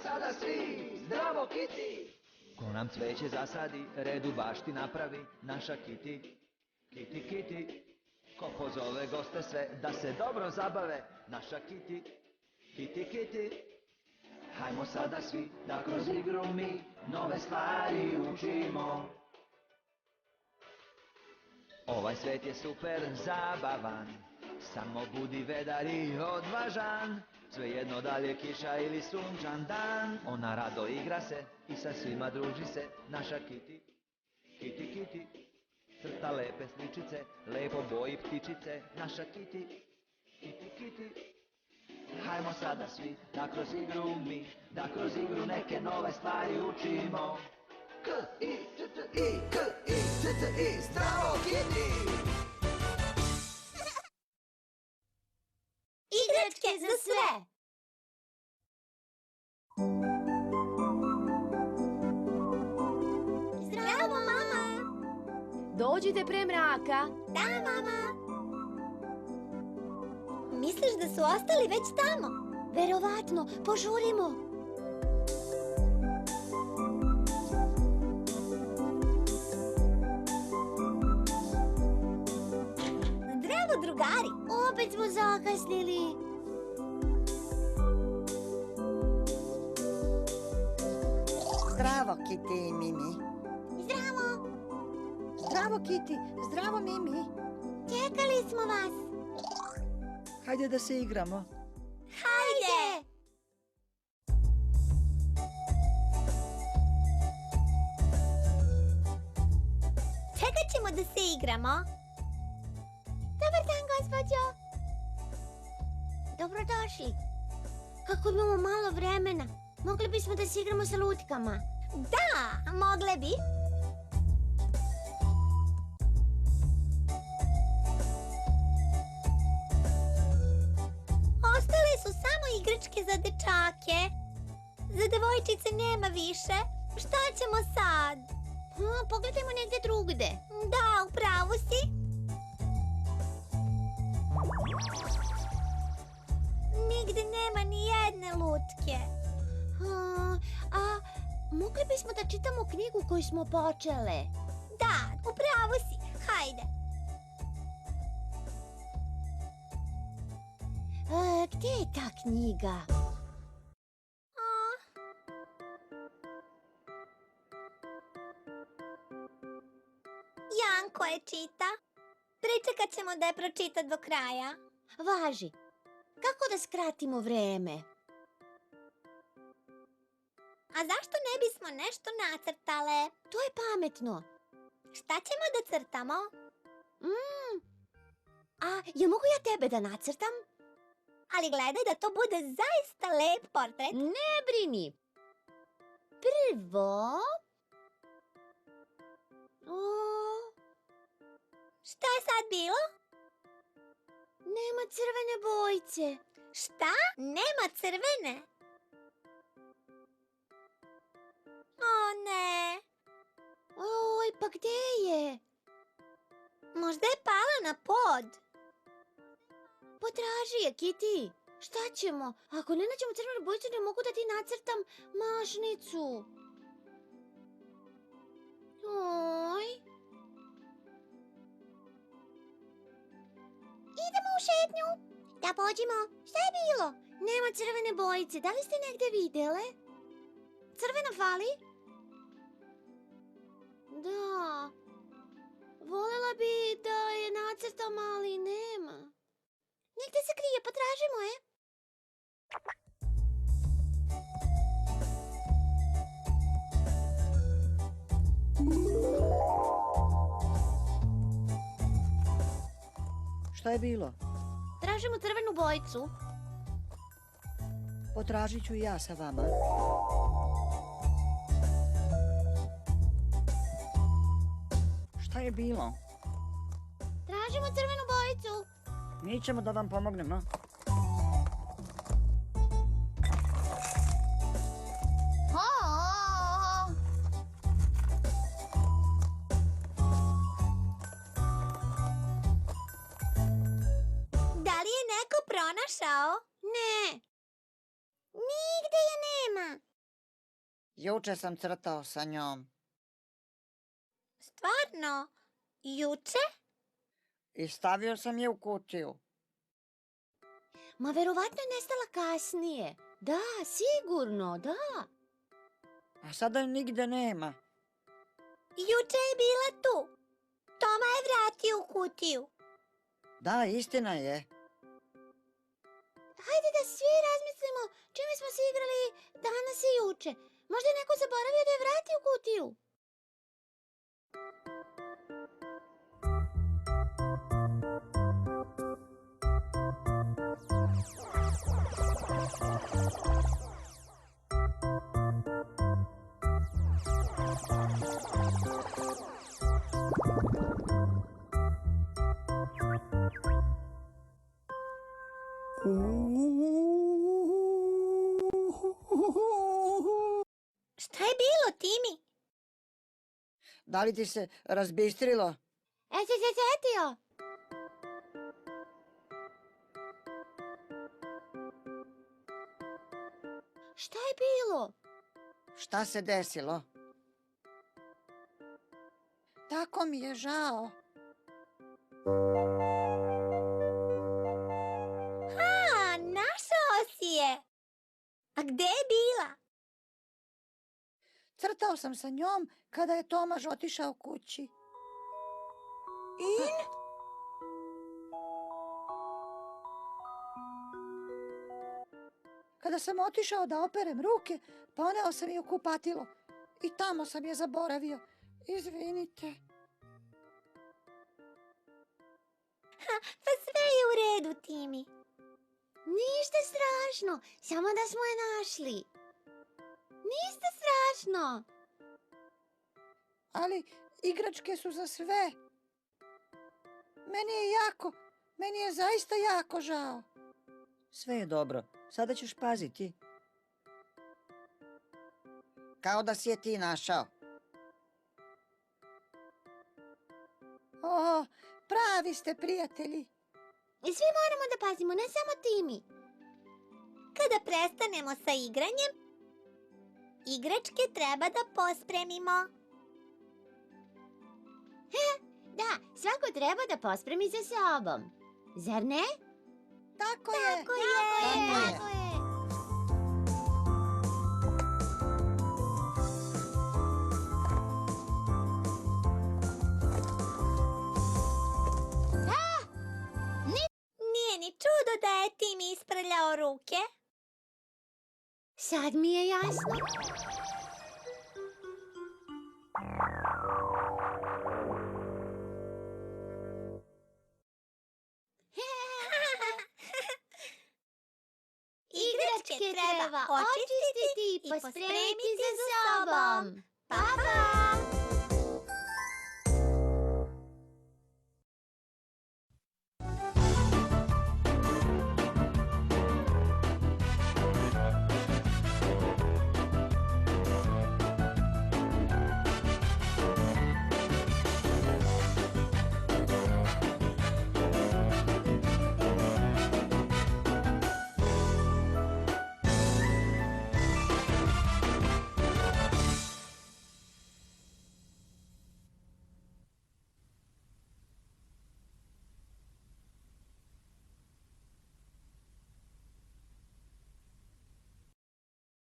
sada svi, zdravo Kiti! Ko nam cveće zasadi, red u bašti napravi, naša Kiti. Kiti, Kiti, ko pozove goste sve, da se dobro zabave, naša Kiti. Kiti, Kiti, hajmo sada svi, da kroz igru mi nove stvari učimo. Ovaj svet je super zabavan, samo budi vedar i odvažan. Svejedno da li je kiša ili sunčan dan, ona rado igra se i sa svima druži se, naša Kiti. Kiti, Kiti, crta lepe sličice, lepo boji ptičice, naša Kiti. Kiti, Kiti, hajmo sada svi, da kroz igru mi, da kroz igru neke nove stvari učimo. K-I-T-T-I, K-I-T-T-I, zdravo Kiti! Igračke za sve! Zdravo, mama! Dođite pre mraka. Da, mama! Misliš da su ostali već tamo? Verovatno, požurimo! Zdravo, drugari! Opet smo zakasnili! Zdravo, Kiti i Mimi. Zdravo! Zdravo, Kiti. Zdravo, Mimi. Čekali smo vas! Hajde da se igramo. Hajde! Čekat ćemo da se igramo. Dobar dan, gospođo. Dobrodošli. Kako imamo malo vremena, mogli bismo da se igramo sa lutkama. Da, mogle bi. Ostale su samo igračke za dečake. Za devojčice nema više. Šta ćemo sad? Pogledajmo negde drugde. Da, upravo si. Nigde nema ni jedne lutke. A mogli bismo da čitamo knjigu koju smo počele? Da, upravo si. Hajde. Gdje je ta knjiga? Janko je čita. Pričekat ćemo da je pročita do kraja. Važi. Kako da skratimo vreme? A zašto ne bismo nešto nacrtale? To je pametno. Šta ćemo da crtamo? A ja mogu ja tebe da nacrtam? Ali gledaj da to bude zaista lep portret. Ne brini. Prvo... Šta je sad bilo? Nema crvene bojice. Šta? Nema crvene? O ne. Oj, pa gdje je? Možda je pala na pod. Potraži je, Kiti. Šta ćemo? Ako ne nađemo crvenu bojicu, ne mogu da ti nacrtam mašnicu. Oj. Idemo u šetnju. Da pođimo. Šta je bilo? Nema crvene bojice. Da li ste negde videle? Crvena fali? Da. Volela bi da je nacrtam, ali nema. Negde se krije, potražimo je. Šta je bilo? Tražimo crvenu bojicu. Potražit ću i ja sa vama. Šta je bilo? Tražimo crvenu bojicu. Mi ćemo da vam pomognemo. Da li je neko pronašao? Ne. Nigde je nema. Juče sam crtao sa njom. Stvarno? Juče? I stavio sam je u kutiju. Ma verovatno je nestala kasnije. Da, sigurno, da. A sada je nigde nema. Juče je bila tu. Toma je vratio u kutiju. Da, istina je. Hajde da svi razmislimo čime smo se igrali danas i juče. Možda je neko zaboravio da je vratio u kutiju. Šta je bilo, Timi? Da li ti se razbistrilo? Se setio. Šta je bilo? Šta se desilo? Tako mi je žao. A, našao si je. A gde je bila? Crtao sam sa njom kada je Tomaž otišao kući. In? Kada sam otišao da operem ruke, poneo sam je u kupatilo. I tamo sam je zaboravio. Izvinite. Pa sve je u redu, Timi. Ništa strašno, samo da smo je našli. Ništa strašno. Ali igračke su za sve. Meni je zaista jako žao. Sve je dobro, sada ćeš paziti. Kao da si je ti našao. O, pravi ste prijatelji. I svi moramo da pazimo, ne samo Timi. Kada prestanemo sa igranjem, igračke treba da pospremimo. Da, svako treba da pospremi za sobom. Zar ne? Tako je. Tako je. Tako je. Nije ni čudo da je Timi isprljao ruke. Sad mi je jasno. Igračke treba očistiti i pospremiti za sobom. Pa, pa!